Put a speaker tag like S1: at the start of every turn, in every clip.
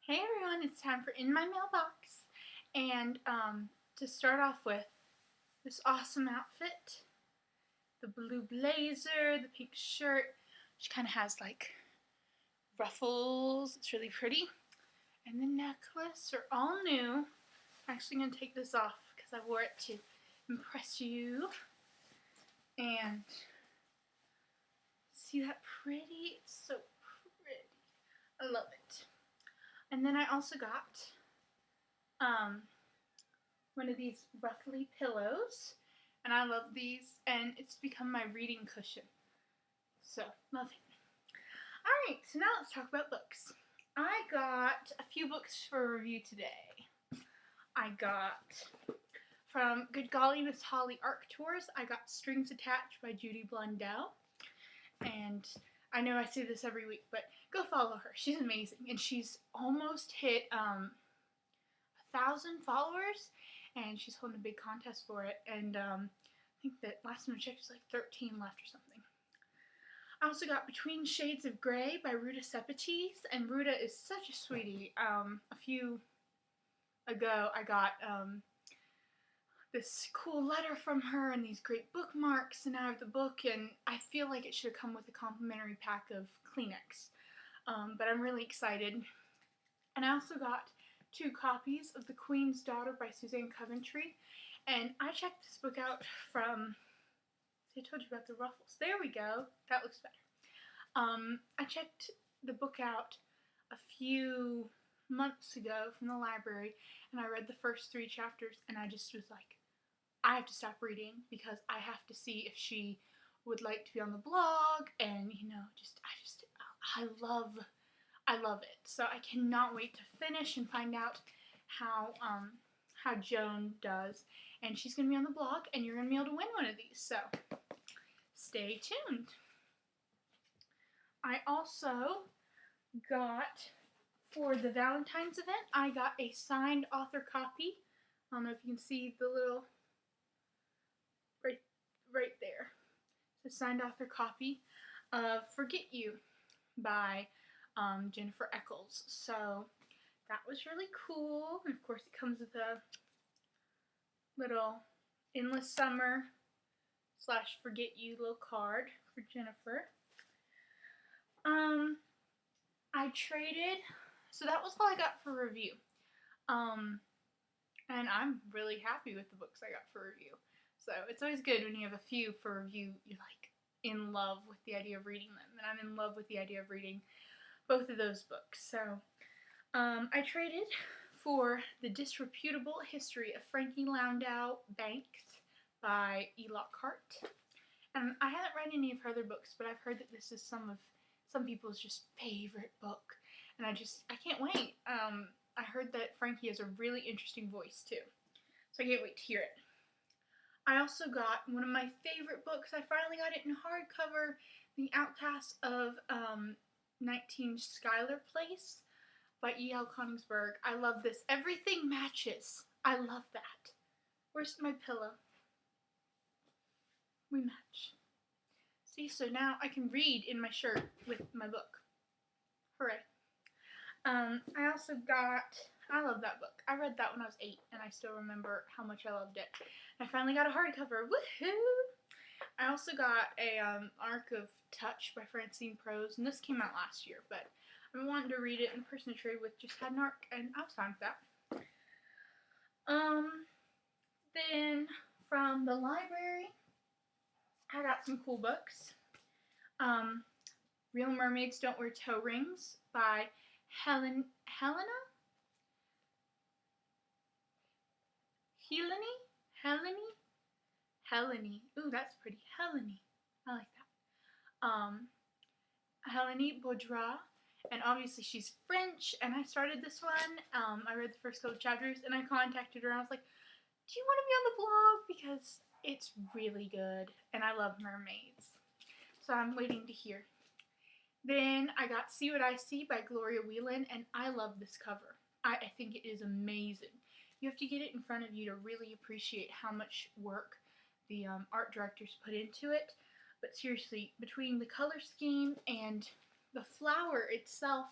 S1: Hey everyone, it's time for In My Mailbox. And to start off with, this awesome outfit. The blue blazer, the pink shirt. She kind of has like ruffles. It's really pretty. And the necklace are all new. I'm actually going to take this off because I wore it to impress you. And see that pretty? It's so pretty. I love it. And then I also got one of these ruffly pillows, and I love these, and it's become my reading cushion. So, love it. Alright, so now let's talk about books. I got a few books for review today. I got, from Good Golly Miss Holly Arc Tours, I got Strings Attached by Judy Blundell. And I know I say this every week, but go follow her. She's amazing, and she's almost hit 1,000 followers, and she's holding a big contest for it. And I think that last time I checked, there's like 13 left or something. I also got Between Shades of Grey by Ruta Sepetys, and Ruta is such a sweetie. A few ago, I got this cool letter from her and these great bookmarks, and I have the book, and I feel like it should have come with a complimentary pack of Kleenex. But I'm really excited. And I also got 2 copies of The Queen's Daughter by Suzanne Coventry, and I checked this book out from, see, I told you about the ruffles. There we go. That looks better. I checked the book out a few months ago from the library, and I read the first 3 chapters, and I just was like, I have to stop reading because I have to see if she would like to be on the blog, and I love it. So I cannot wait to finish and find out how Joan does. And she's going to be on the blog, and you're going to be able to win one of these. So stay tuned. I also got, for the Valentine's event, I got a signed author copy. I don't know if you can see the little, right there. It's a signed author copy of Forget You by Jennifer Eccles. So that was really cool. And of course it comes with a little Endless Summer / Forget You little card for Jennifer. I traded, so that was all I got for review. And I'm really happy with the books I got for review. So it's always good when you have a few for review, you're like in love with the idea of reading them. And I'm in love with the idea of reading both of those books. So I traded for The Disreputable History of Frankie Landau Banks by E. Lockhart. And I haven't read any of her other books, but I've heard that this is some people's just favorite book. And I can't wait. I heard that Frankie has a really interesting voice too. So I can't wait to hear it. I also got one of my favorite books. I finally got it in hardcover, The Outcast of 19 Schuyler Place by E.L. Konigsberg. I love this. Everything matches. I love that. Where's my pillow? We match. See, so now I can read in my shirt with my book. Hooray. I also got, I love that book. I read that when I was 8, and I still remember how much I loved it. I finally got a hardcover. Woohoo! I also got a Arc of Touch by Francine Prose, and this came out last year, but I've been wanting to read it, and the person to trade with just had an arc, and I was fine with that. Then from the library, I got some cool books. Real Mermaids Don't Wear Toe Rings by Helene. Ooh, that's pretty. Helene. I like that. Helene Baudry. And obviously she's French, and I started this one. I read the first couple chapters, and I contacted her, and I was like, do you want to be on the blog? Because it's really good, and I love mermaids. So I'm waiting to hear. Then I got See What I See by Gloria Whelan, and I love this cover. I think it is amazing. You have to get it in front of you to really appreciate how much work the art directors put into it. But seriously, between the color scheme and the flower itself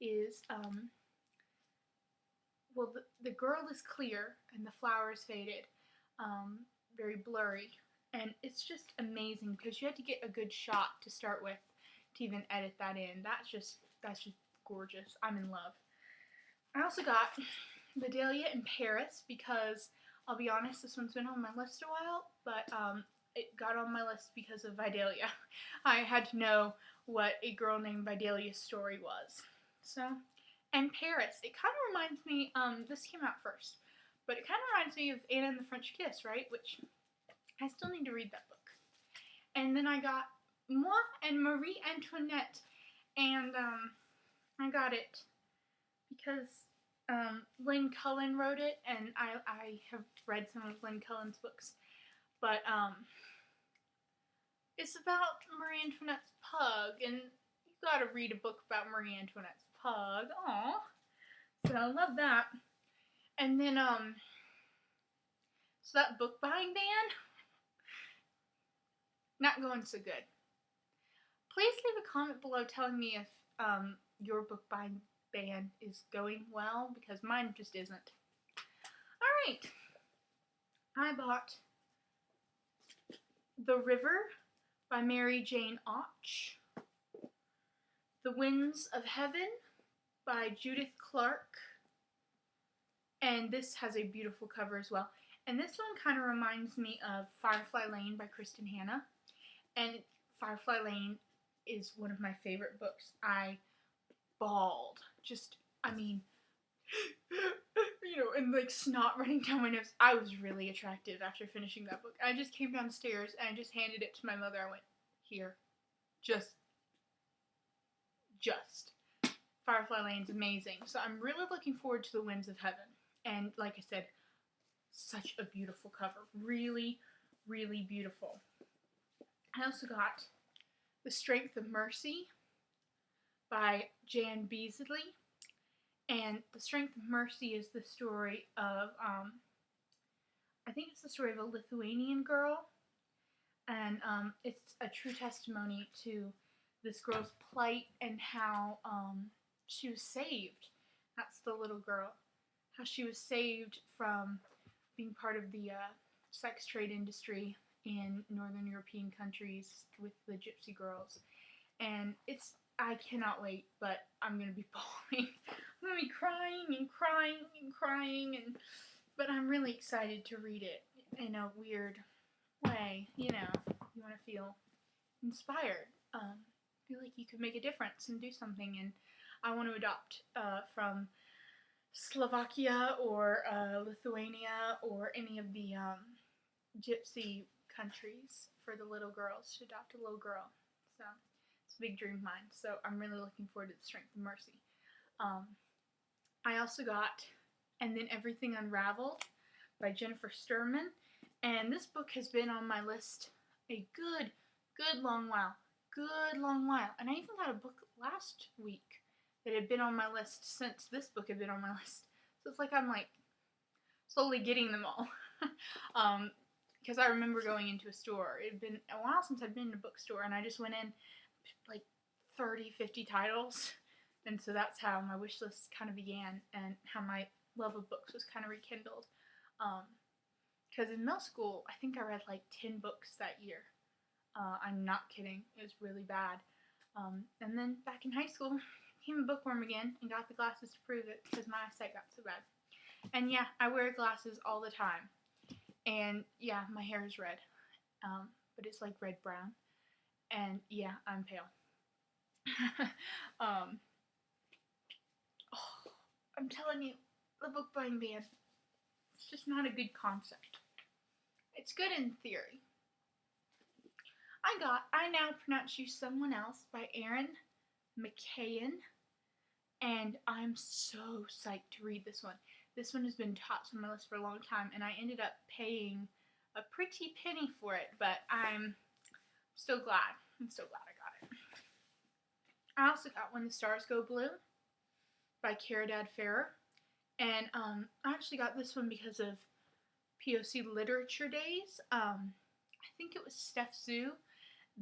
S1: is well, the girl is clear and the flower is faded, very blurry, and it's just amazing because you had to get a good shot to start with to even edit that in. That's just gorgeous. I'm in love. I also got Vidalia in Paris because I'll be honest, this one's been on my list a while, but it got on my list because of Vidalia. I had to know what a girl named Vidalia's story was. So, and Paris, it kind of reminds me, this came out first, but it kind of reminds me of Anna and the French Kiss, right? Which I still need to read that book. And then I got Moi and Marie Antoinette, and I got it because Lynn Cullen wrote it, and I have read some of Lynn Cullen's books, but it's about Marie Antoinette's pug, and you gotta read a book about Marie Antoinette's pug. Aww. So I love that. And then so that book buying ban, not going so good. Please leave a comment below telling me if your book buying ban is going well, because mine just isn't. Alright. I bought The River by Mary Jane Otch. The Winds of Heaven by Judith Clark. And this has a beautiful cover as well. And this one kind of reminds me of Firefly Lane by Kristen Hanna. And Firefly Lane is one of my favorite books. I bawled. And like snot running down my nose. I was really attractive after finishing that book. I just came downstairs and I just handed it to my mother. I went, here. Just. Firefly Lane's amazing. So I'm really looking forward to The Winds of Heaven. And like I said, such a beautiful cover. Really, really beautiful. I also got The Strength of Mercy by Jan Beasley. And The Strength of Mercy is the story of, I think it's the story of a Lithuanian girl. And it's a true testimony to this girl's plight and how she was saved. That's the little girl. How she was saved from being part of the sex trade industry in Northern European countries with the gypsy girls. And I cannot wait, but I'm going to be bawling. I'm going to be crying and crying and crying, but I'm really excited to read it in a weird way. You want to feel inspired. Feel like you could make a difference and do something, and I want to adopt from Slovakia or Lithuania or any of the gypsy countries for the little girls, to adopt a little girl. So it's a big dream of mine. So I'm really looking forward to The Strength of Mercy. I also got And Then Everything Unraveled by Jennifer Sturman. And this book has been on my list a good long while. And I even got a book last week that had been on my list since this book had been on my list. So it's like I'm like slowly getting them all. Because I remember going into a store. It had been a while since I'd been in a bookstore, and I just went in like 30, 50 titles. And so that's how my wish list kind of began, and how my love of books was kind of rekindled. Because in middle school, I think I read like 10 books that year. I'm not kidding. It was really bad. And then back in high school, became a bookworm again and got the glasses to prove it because my eyesight got so bad. And yeah, I wear glasses all the time. And yeah, my hair is red. But it's like red-brown. And yeah, I'm pale. I'm telling you, the book buying ban, it's just not a good concept. It's good in theory. I Now Pronounce You Someone Else by Erin McKeon, and I'm so psyched to read this one. This one has been tops on my list for a long time, and I ended up paying a pretty penny for it, but I'm still glad. I'm so glad I got it. I also got When the Stars Go Blue by Caridad Farrer, and I actually got this one because of POC Literature Days. I think it was Steph Zhu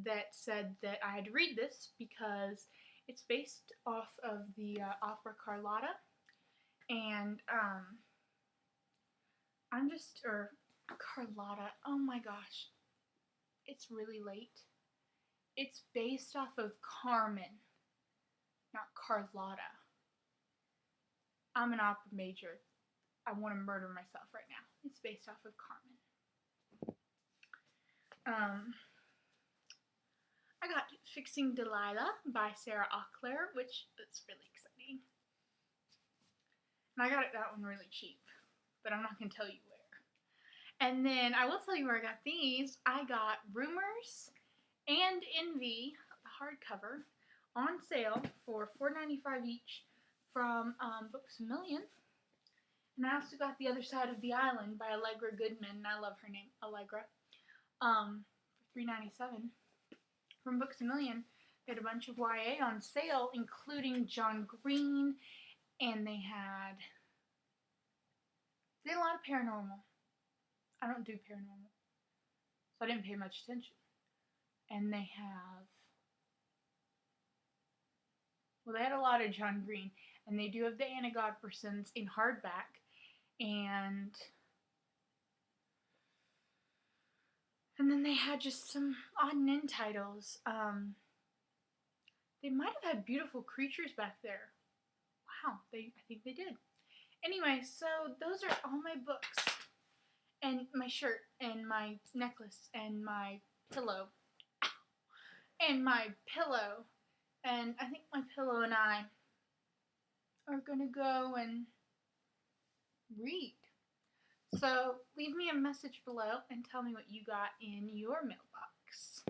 S1: that said that I had to read this because it's based off of the opera Carlotta, And I'm just, or Carlotta, oh my gosh, it's really late. It's based off of Carmen, not Carlotta. I'm an opera major. I want to murder myself right now. It's based off of Carmen. I got Fixing Delilah by Sarah Auclair, which is really exciting. And I got that one really cheap, but I'm not going to tell you where. And then I will tell you where I got these. I got Rumors and Envy, the hardcover, on sale for $4.95 each from Books A Million. And I also got The Other Side of the Island by Allegra Goodman, and I love her name, Allegra, for $3.97 from Books A Million. They had a bunch of YA on sale, including John Green, and they had a lot of paranormal. I don't do paranormal, so I didn't pay much attention. And they had a lot of John Green, and they do have the Anna Godpersons in hardback, and then they had just some odd and end titles. They might have had Beautiful Creatures back there. Wow, I think they did. Anyway, so those are all my books, and my shirt, and my necklace, and my pillow, and my pillow, and I think my pillow and I are gonna go and read. So leave me a message below and tell me what you got in your mailbox.